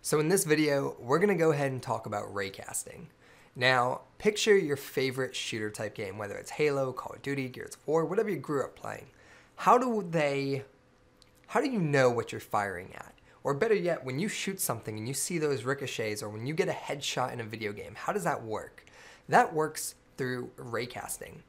So in this video, we're going to go ahead and talk about raycasting. Now, picture your favorite shooter type game, whether it's Halo, Call of Duty, Gears of War, whatever you grew up playing. How do you know what you're firing at? Or better yet, when you shoot something and you see those ricochets, or when you get a headshot in a video game, how does that work? That works through raycasting.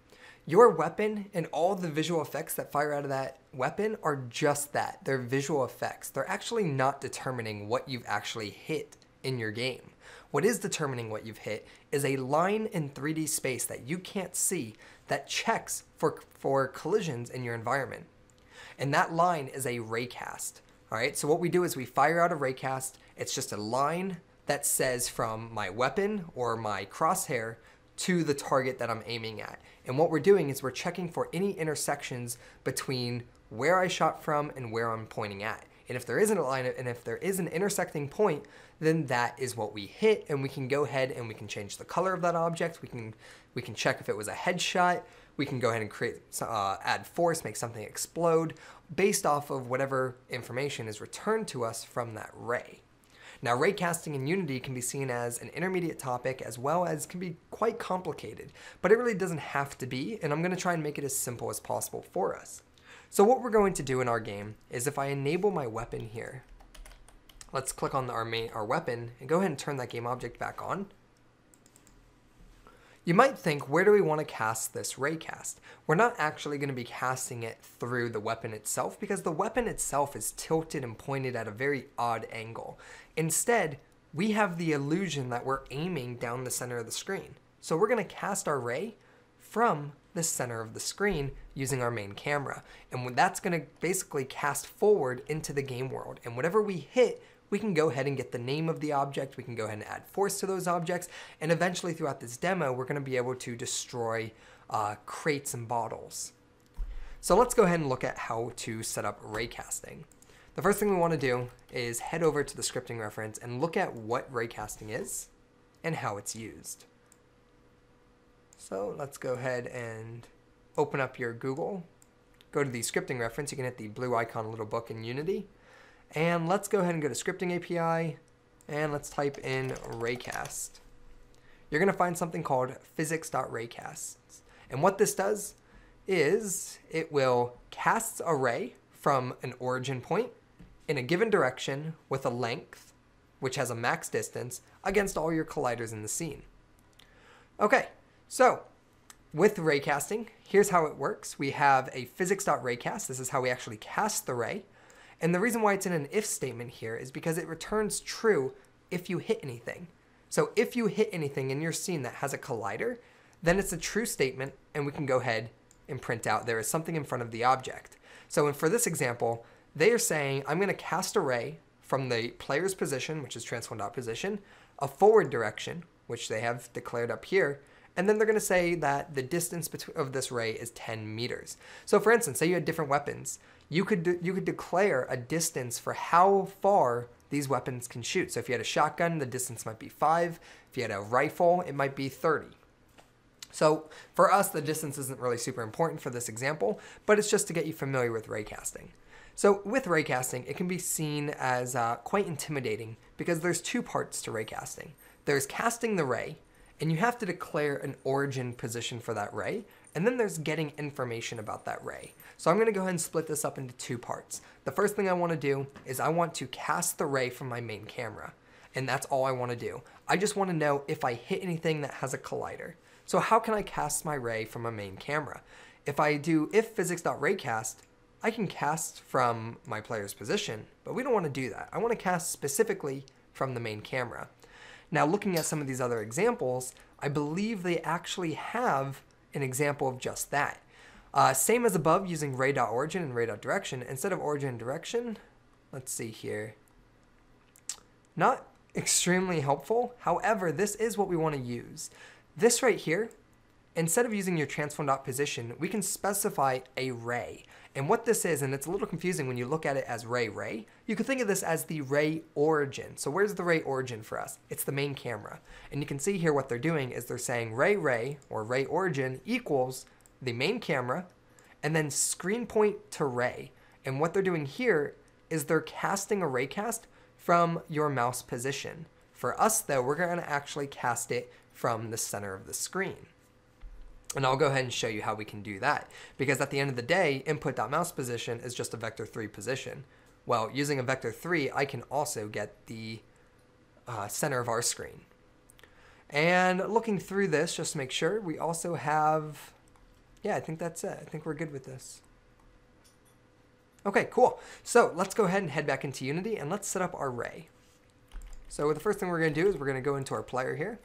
Your weapon and all the visual effects that fire out of that weapon are just that. They're visual effects. They're actually not determining what you've actually hit in your game. What is determining what you've hit is a line in 3D space that you can't see that checks for collisions in your environment. And that line is a raycast. All right, so what we do is we fire out a raycast. It's just a line that says from my weapon or my crosshair to the target that I'm aiming at. And what we're doing is we're checking for any intersections between where I shot from and where I'm pointing at. And if there isn't a line, and if there is an intersecting point, then that is what we hit, and we can go ahead and we can change the color of that object. We can check if it was a headshot. We can go ahead and create, add force, make something explode, based off of whatever information is returned to us from that ray. Now, raycasting in Unity can be seen as an intermediate topic as well as can be quite complicated, but it really doesn't have to be, and I'm going to try and make it as simple as possible for us. So what we're going to do in our game is if I enable my weapon here, let's click on our weapon and go ahead and turn that game object back on. You might think, where do we want to cast this raycast? We're not actually going to be casting it through the weapon itself because the weapon itself is tilted and pointed at a very odd angle. Instead, we have the illusion that we're aiming down the center of the screen. So we're going to cast our ray from the center of the screen using our main camera. And that's going to basically cast forward into the game world. And whatever we hit, we can go ahead and get the name of the object, we can go ahead and add force to those objects, and eventually throughout this demo, we're gonna be able to destroy crates and bottles. So let's go ahead and look at how to set up raycasting. The first thing we wanna do is head over to the scripting reference and look at what raycasting is and how it's used. So let's go ahead and open up your Google, go to the scripting reference, you can hit the blue icon little book in Unity, and let's go ahead and go to Scripting API, and let's type in raycast. You're going to find something called physics.raycasts. And what this does is it will cast a ray from an origin point in a given direction with a length, which has a max distance, against all your colliders in the scene. Okay, so with raycasting, here's how it works. We have a physics.raycast. This is how we actually cast the ray. And the reason why it's in an if statement here is because it returns true if you hit anything. So if you hit anything in your scene that has a collider, then it's a true statement and we can go ahead and print out there is something in front of the object. So for this example, they are saying I'm going to cast a ray from the player's position, which is transform.position, a forward direction, which they have declared up here, and then they're going to say that the distance of this ray is 10 meters. So for instance, say you had different weapons. You could declare a distance for how far these weapons can shoot. So if you had a shotgun, the distance might be 5. If you had a rifle, it might be 30. So for us, the distance isn't really super important for this example, but it's just to get you familiar with raycasting. So with raycasting, it can be seen as quite intimidating because there's two parts to raycasting. There's casting the ray, and you have to declare an origin position for that ray, and then there's getting information about that ray. So I'm gonna go ahead and split this up into two parts. The first thing I wanna do is I want to cast the ray from my main camera, and that's all I wanna do. I just wanna know if I hit anything that has a collider. So how can I cast my ray from a main camera? If I do if physics.raycast, I can cast from my player's position, but we don't wanna do that. I wanna cast specifically from the main camera. Now, looking at some of these other examples, I believe they actually have an example of just that. Same as above, using ray.origin and ray.direction. Instead of origin and direction, let's see here. Not extremely helpful. However, this is what we want to use. This right here, instead of using your transform.position, we can specify a ray. And what this is, and it's a little confusing when you look at it as ray, you could think of this as the ray origin. So where's the ray origin for us? It's the main camera. And you can see here what they're doing is they're saying ray or ray origin equals the main camera and then screen point to ray. And what they're doing here is they're casting a raycast from your mouse position. For us though, we're going to actually cast it from the center of the screen. And I'll go ahead and show you how we can do that, because at the end of the day, input.mouse position is just a vector3 position. Well, using a vector3, I can also get the center of our screen. And looking through this, just to make sure, we also have, yeah, I think that's it. I think we're good with this. Okay, cool. So let's go ahead and head back into Unity and let's set up our ray. So the first thing we're going to do is we're going to go into our player here.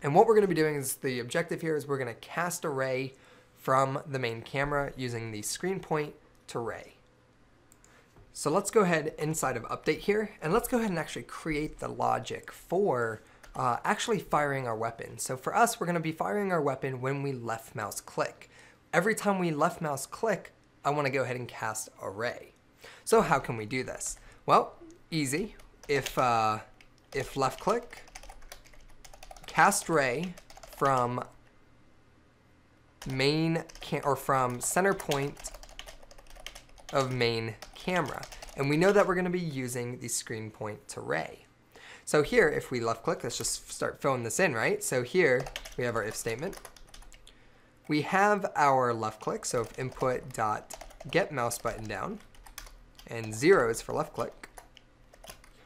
And what we're going to be doing is, the objective here is we're going to cast a ray from the main camera using the screen point to ray. So let's go ahead inside of update here, and let's go ahead and actually create the logic for actually firing our weapon. So for us, we're going to be firing our weapon when we left mouse click. Every time we left mouse click, I want to go ahead and cast a ray. So how can we do this? Well, easy. If left click, cast ray from from center point of main camera. And we know that we're going to be using the screen point to ray. So here, if we left click, let's just start filling this in, right? So here we have our if statement. We have our left click, so if input dot get mouse button down, and 0 is for left click.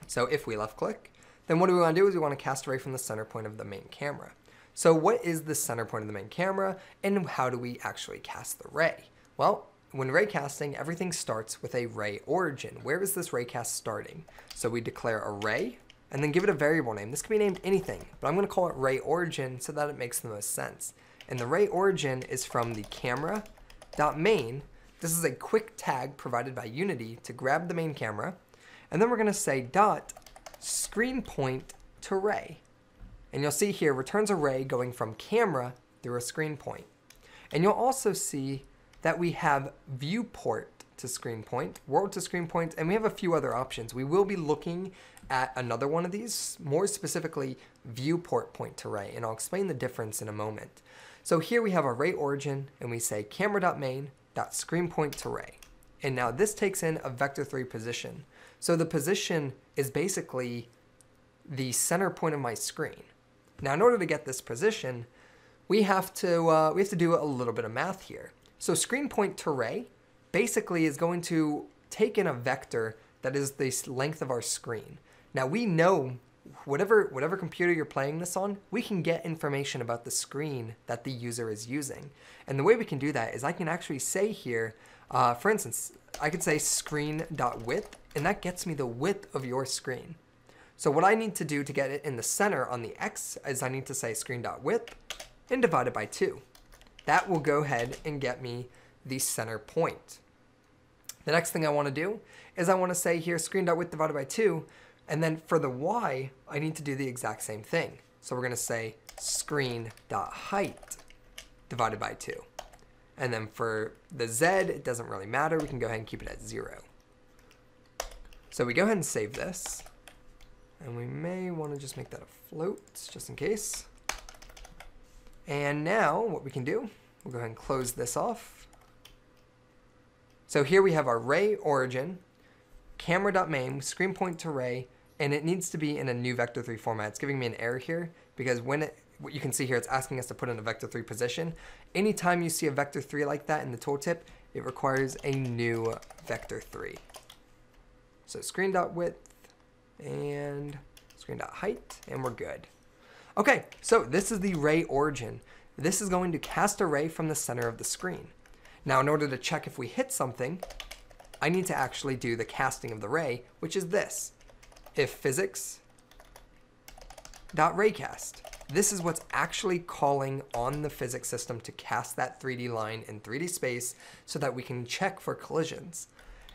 So if we left click, then what do we want to do is we want to cast a ray from the center point of the main camera. So what is the center point of the main camera, and how do we actually cast the ray? Well, when raycasting, everything starts with a ray origin. Where is this raycast starting? So we declare a ray, and then give it a variable name. This can be named anything, but I'm going to call it ray origin so that it makes the most sense. And the ray origin is from the camera.main. This is a quick tag provided by Unity to grab the main camera, and then we're going to say dot screen point to ray. And you'll see here returns a ray going from camera through a screen point. And you'll also see that we have viewport to screen point, world to screen point, and we have a few other options. We will be looking at another one of these, more specifically viewport point to ray, and I'll explain the difference in a moment. So here we have our ray origin, and we say camera.main.screen point to ray. And now this takes in a vector3 position. So the position is basically the center point of my screen. Now in order to get this position, we have to do a little bit of math here. So screen point to ray basically is going to take in a vector that is the length of our screen. Now we know whatever computer you're playing this on, we can get information about the screen that the user is using. And the way we can do that is I can actually say here, for instance, I could say screen.width, and that gets me the width of your screen. So what I need to do to get it in the center on the X is I need to say screen.width and divide it by 2. That will go ahead and get me the center point. The next thing I want to do is I want to say here screen.width divided by 2, and then for the Y, I need to do the exact same thing. So we're going to say screen.height divided by 2. And then for the Z, it doesn't really matter. We can go ahead and keep it at 0. So we go ahead and save this. And we may want to just make that a float, just in case. And now what we can do, we'll go ahead and close this off. So here we have our ray origin, camera.main, screen point to ray, and it needs to be in a new vector3 format. It's giving me an error here because what you can see here, it's asking us to put in a vector3 position. Anytime you see a vector3 like that in the tooltip, it requires a new vector3. So screen.width and screen.height, and we're good. Okay, so this is the ray origin. This is going to cast a ray from the center of the screen. Now, in order to check if we hit something, I need to actually do the casting of the ray, which is this. If physics.raycast. This is what's actually calling on the physics system to cast that 3D line in 3D space so that we can check for collisions.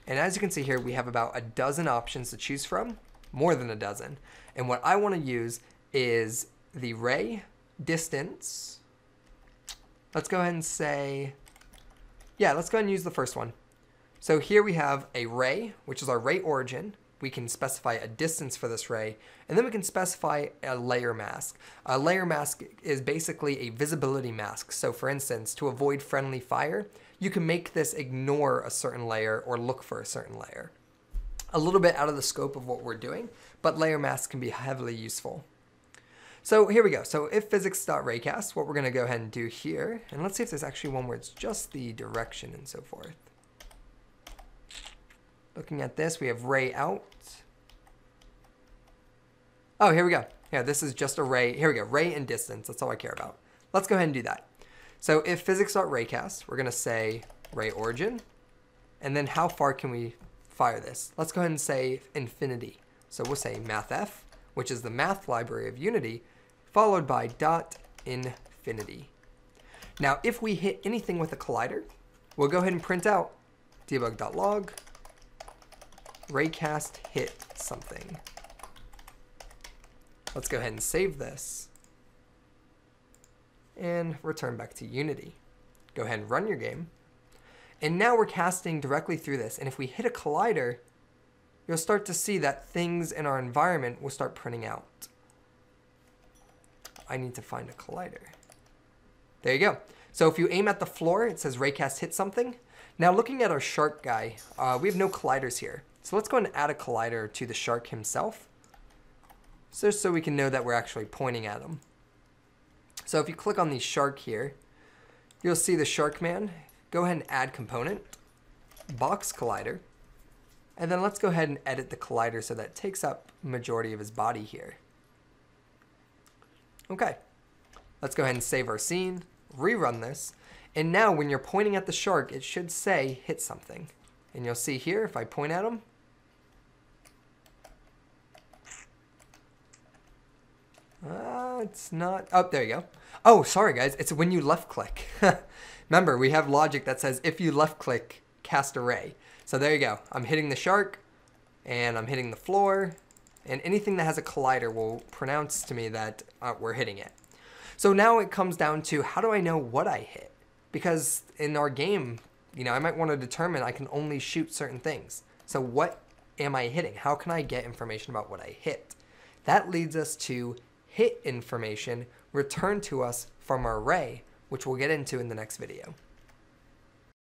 And as you can see here, we have about a dozen options to choose from, more than a dozen. And what I want to use is the ray distance. Let's go ahead and say, yeah, let's go ahead and use the first one. So here we have a ray, which is our ray origin. We can specify a distance for this ray, and then we can specify a layer mask. A layer mask is basically a visibility mask. So for instance, to avoid friendly fire, you can make this ignore a certain layer or look for a certain layer. a little bit out of the scope of what we're doing, but layer masks can be heavily useful. So here we go. So if physics.raycast, what we're going to go ahead and do here, and let's see if there's actually one where it's just the direction and so forth. Looking at this, we have ray out. Oh, here we go. Yeah, this is just a ray. Here we go. Ray and distance. That's all I care about. Let's go ahead and do that. So if physics.raycast, we're going to say ray origin. And then how far can we fire this? Let's go ahead and say infinity. So we'll say mathf, which is the math library of Unity, followed by dot infinity. Now, if we hit anything with a collider, we'll go ahead and print out debug.log raycast hit something. Let's go ahead and save this and return back to Unity. Go ahead and run your game. And now we're casting directly through this. And if we hit a collider, you'll start to see that things in our environment will start printing out. I need to find a collider. There you go. So if you aim at the floor, it says Raycast hit something. Now looking at our shark guy, we have no colliders here. So let's go ahead and add a collider to the shark himself, just so we can know that we're actually pointing at him. So if you click on the shark here, you'll see the shark man. Go ahead and add component, box collider, and then let's go ahead and edit the collider so that it takes up the majority of his body here. Okay, let's go ahead and save our scene, rerun this, and now when you're pointing at the shark, it should say hit something. And you'll see here, if I point at him, it's not, oh, there you go. Oh, sorry guys, it's when you left click. Remember, we have logic that says if you left click, cast a ray. So there you go. I'm hitting the shark, and I'm hitting the floor, and anything that has a collider will pronounce to me that we're hitting it. So now it comes down to, how do I know what I hit? Because in our game, you know, I might want to determine I can only shoot certain things. So what am I hitting? How can I get information about what I hit? That leads us to hit information returned to us from our array, which we'll get into in the next video.